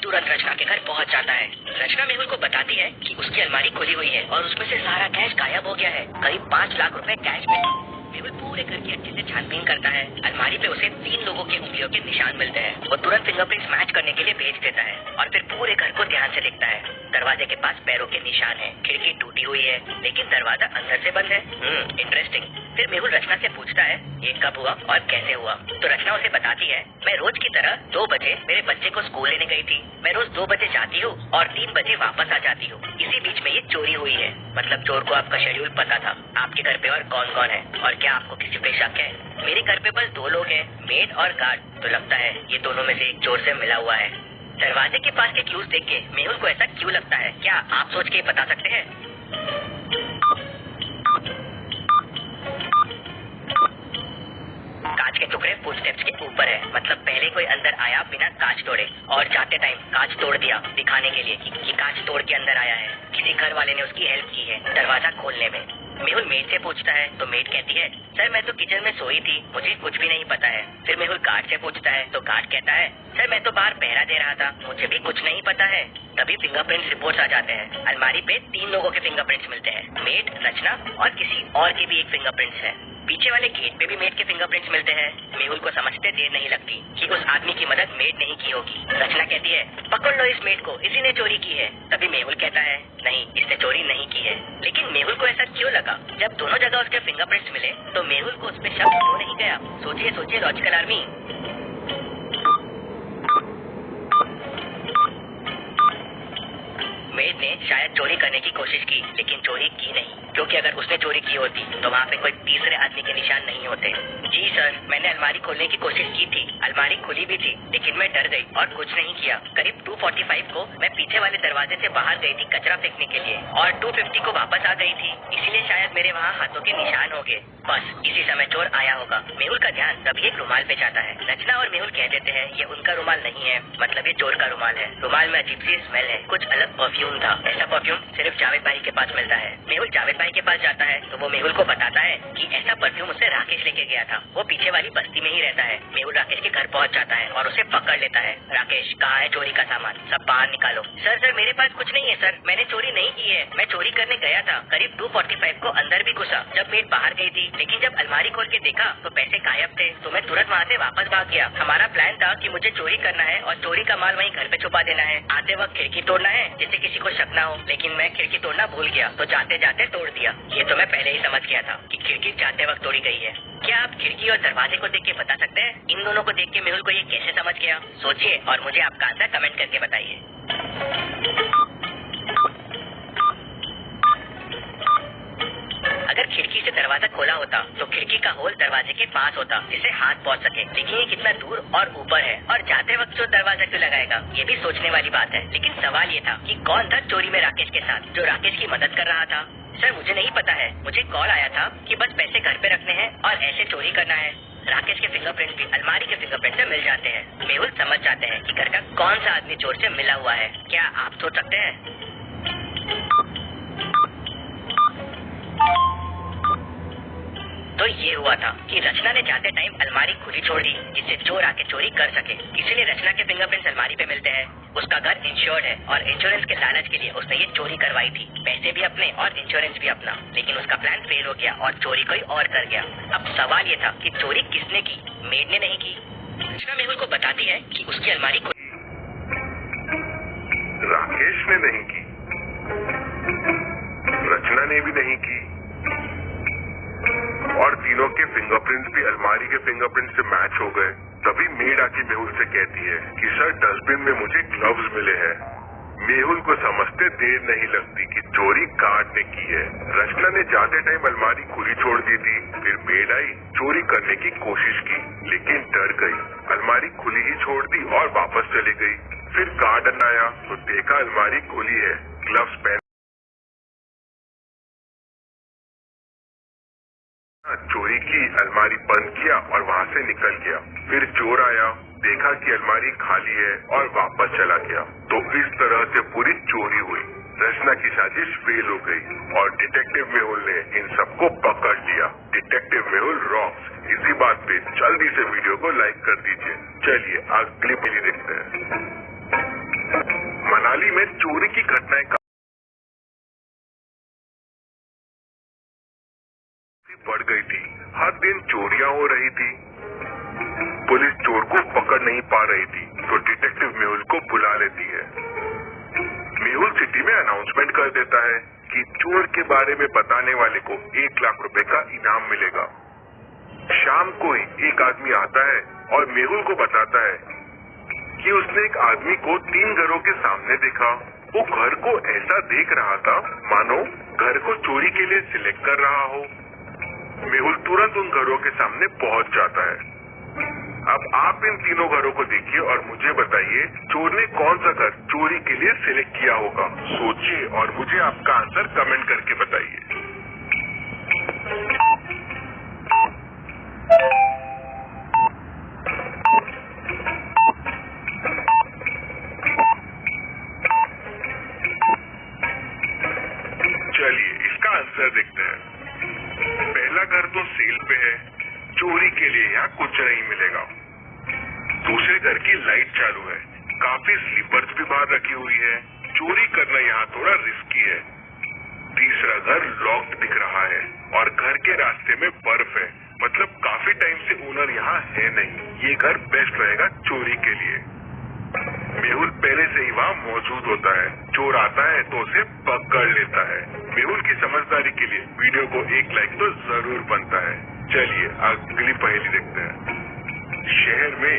तुरंत रचना के घर पहुंच जाता है। रचना मेहुल को बताती है कि उसकी अलमारी खुली हुई है और उसमें से सारा कैश गायब हो गया है, करीब 5 लाख रुपए कैश में। मेहुल पूरे घर की अच्छे से छानबीन करता है। अलमारी पे उसे 3 लोगों की उंगलियों के निशान मिलते हैं। वो तुरंत फिंगरप्रिंट्स मैच करने के लिए भेज देता है और फिर पूरे घर को ध्यान से देखता है। दरवाजे के पास पैरों के निशान है, खिड़की टूटी हुई है लेकिन दरवाजा अंदर से बंद है। इंटरेस्टिंग। फिर मेहुल रचना से पूछता है ये कब हुआ और कैसे हुआ। तो रचना उसे बताती है, मैं रोज की तरह 2 बजे मेरे बच्चे को स्कूल लेने गई थी। मैं रोज 2 बजे जाती हूँ और 3 बजे वापस आ जाती हूँ। इसी बीच में ये चोरी हुई है। मतलब चोर को आपका शेड्यूल पता था। आपके घर पे और कौन कौन है और क्या आपको किसी पे शक है? मेरे घर पे बस 2 लोग हैं, मेड और गार्ड। तो लगता है ये दोनों में से एक चोर से मिला हुआ है। दरवाजे के पास के क्लूज देख के मेहुल को ऐसा क्यों लगता है, क्या आप सोच के बता सकते हैं? कांच के टुकड़े फुटस्टेप्स के ऊपर है। मतलब पहले कोई अंदर आया बिना कांच तोड़े और जाते टाइम कांच तोड़ दिया, दिखाने के लिए कि कांच तोड़ के अंदर आया है। किसी घर वाले ने उसकी हेल्प की है दरवाजा खोलने में। मेहुल मेड से पूछता है तो मेड कहती है, सर मैं तो किचन में सोई थी, मुझे कुछ भी नहीं पता है। फिर मेहुल गार्ड से पूछता है तो गार्ड कहता है, सर मैं तो बाहर पहरा दे रहा था, मुझे भी कुछ नहीं पता है। तभी फिंगरप्रिंट्स रिपोर्ट्स आ जाते हैं। अलमारी पे 3 लोगों के फिंगरप्रिंट्स मिलते हैं, मेड, रचना और किसी और की भी एक फिंगरप्रिंट्स है। पीछे वाले गेट पे भी मेड के फिंगरप्रिंट्स मिलते हैं। मेहुल को समझते देर नहीं लगती कि उस आदमी की मदद मेड नहीं की होगी। रचना कहती है, पकड़ लो इस मेड को, इसी ने चोरी की है। तभी मेहुल कहता है, नहीं इसने चोरी नहीं की है। लेकिन मेहुल को ऐसा क्यों लगा? जब दोनों जगह उसके फिंगरप्रिंट्स मिले तो मेहुल को उस पर शक क्यों नहीं गया? सोचिए सोचिए लॉजिकल आर्मी। मेड ने शायद चोरी करने की कोशिश की लेकिन चोरी की नहीं, क्योंकि अगर उसने चोरी की होती तो वहाँ पे कोई तीसरे आदमी के निशान नहीं होते। जी सर, मैंने अलमारी खोलने की कोशिश की थी, अलमारी खुली भी थी लेकिन मैं डर गई और कुछ नहीं किया। करीब 2:45 को मैं पीछे वाले दरवाजे से बाहर गई थी कचरा फेंकने के लिए और 2:50 को वापस आ गई थी, इसीलिए शायद मेरे वहाँ हाथों के निशान हो गए। बस इसी समय चोर आया होगा। मेहुल का ध्यान तभी एक रुमाल पे जाता है। रचना और मेहुल कह देते हैं ये उनका रुमाल नहीं है, मतलब ये चोर का रुमाल है। रुमाल में अजीब सी स्मेल है, कुछ अलग परफ्यूम था। ऐसा परफ्यूम सिर्फ जावेद भाई के पास मिलता है। मेहुल जावेद भाई के पास जाता है तो वो मेहुल को बताता है कि ऐसा परफ्यूम उसे राकेश लेके गया था, वो पीछे वाली बस्ती में ही रहता है। मेहुल राकेश के घर पहुंच जाता है और उसे पकड़ लेता है। राकेश, कहाँ है चोरी का सामान, सब बाहर निकालो। सर मेरे पास कुछ नहीं है सर, मैंने चोरी नहीं की है, मैं चोरी करने गया था। करीब 2:45 को अंदर भी घुसा जब मेड बाहर गई थी, लेकिन जब अलमारी खोल के देखा तो पैसे गायब थे, तो मैं तुरंत वहाँ से वापस भाग गया। हमारा प्लान था कि मुझे चोरी करना है और चोरी का माल वहीं घर पे छुपा देना है। आते वक्त खिड़की तोड़ना है जिससे किसी को शक ना हो, लेकिन मैं खिड़की तोड़ना भूल गया तो जाते जाते तोड़ दिया। ये तो मैं पहले ही समझ गया था कि खिड़की जाते वक्त तोड़ी गई है। क्या आप खिड़की और दरवाजे को देख के बता सकते हैं इन दोनों को देख के मेहुल को ये कैसे समझ गया? सोचिए और मुझे आपका आंसर कमेंट करके बताइए। अगर खिड़की से दरवाजा खोला होता तो खिड़की का होल दरवाजे के पास होता जिससे हाथ पहुंच सके, लेकिन ये कितना दूर और ऊपर है और जाते वक्त जो दरवाजा क्यों लगाएगा, ये भी सोचने वाली बात है। लेकिन सवाल ये था कि कौन था चोरी में राकेश के साथ, जो राकेश की मदद कर रहा था? सर मुझे नहीं पता है, मुझे कॉल आया था कि बस पैसे घर पे रखने हैं और ऐसे चोरी करना है। राकेश के फिंगरप्रिंट भी अलमारी के फिंगरप्रिंट से मिल जाते हैं। मेहुल समझ जाते हैं कि घर का कौन सा आदमी चोर से मिला हुआ है। क्या आप सोच सकते हैं? तो ये हुआ था कि रचना ने जाते टाइम अलमारी खुली छोड़ दी जिससे चोर आके चोरी कर सके, इसीलिए रचना के फिंगरप्रिंट्स अलमारी पे मिलते हैं। उसका घर इंश्योर्ड है और इंश्योरेंस के लालच के लिए उसने ये चोरी करवाई थी, पैसे भी अपने और इंश्योरेंस भी अपना। लेकिन उसका प्लान फेल हो गया और चोरी कोई और कर गया। अब सवाल ये था कि चोरी किसने की? मेड ने नहीं की। रचना मेहुल को बताती है कि उसकी अलमारी राकेश ने नहीं की, रचना ने भी नहीं की और तीनों के फिंगरप्रिंट्स भी अलमारी के फिंगरप्रिंट से मैच हो गए। तभी मेड आके मेहुल से कहती है कि सर डस्टबिन में मुझे ग्लव्स मिले हैं। मेहुल को समझते देर नहीं लगती कि चोरी गार्ड ने की है। रचना ने जाते टाइम अलमारी खुली छोड़ दी थी, फिर मेड आई, चोरी करने की कोशिश की लेकिन डर गई, अलमारी खुली ही छोड़ दी और वापस चली गई। फिर गार्डन आया तो देखा अलमारी खुली है, ग्लव्स पहन चोरी की, अलमारी बंद किया और वहाँ से निकल गया। फिर चोर आया, देखा कि अलमारी खाली है और वापस चला गया। तो इस तरह से पूरी चोरी हुई। रचना की साजिश फेल हो गई और डिटेक्टिव मेहुल ने इन सबको पकड़ लिया। Detective Mehul rocks. इसी बात पे जल्दी से वीडियो को लाइक कर दीजिए। चलिए अगली वीडियो देखते हैं। में चोरी की घटनाएं काफी बढ़ गई थी। हर दिन चोरियां हो रही थी। पुलिस चोर को पकड़ नहीं पा रही थी तो डिटेक्टिव मेहुल को बुला लेती है। मेहुल सिटी में अनाउंसमेंट कर देता है कि चोर के बारे में बताने वाले को 1 लाख रुपए का इनाम मिलेगा। शाम को ही एक आदमी आता है और मेहुल को बताता है कि उसने एक आदमी को 3 घरों के सामने देखा। वो घर को ऐसा देख रहा था मानो घर को चोरी के लिए सिलेक्ट कर रहा हो। मेहुल तुरंत उन घरों के सामने पहुंच जाता है। अब आप इन तीनों घरों को देखिए और मुझे बताइए चोर ने कौन सा घर चोरी के लिए सिलेक्ट किया होगा। सोचिए और मुझे आपका आंसर कमेंट करके बताइए। चलिए इसका आंसर देखते हैं। पहला घर तो सेल पे है, चोरी के लिए यहाँ कुछ नहीं मिलेगा। दूसरे घर की लाइट चालू है, काफी स्लीपर्स भी बाहर रखी हुई है, चोरी करना यहाँ थोड़ा रिस्की है। तीसरा घर लॉक्ड दिख रहा है और घर के रास्ते में बर्फ है, मतलब काफी टाइम से ओनर यहाँ है नहीं। ये घर बेस्ट रहेगा चोरी के लिए। मेहुल पहले से ही वहाँ मौजूद होता है। चोर आता है तो उसे पकड़ लेता है। मेहुल की समझदारी के लिए वीडियो को 1 लाइक तो जरूर बनता है। चलिए अगली पहेली देखते हैं। शहर में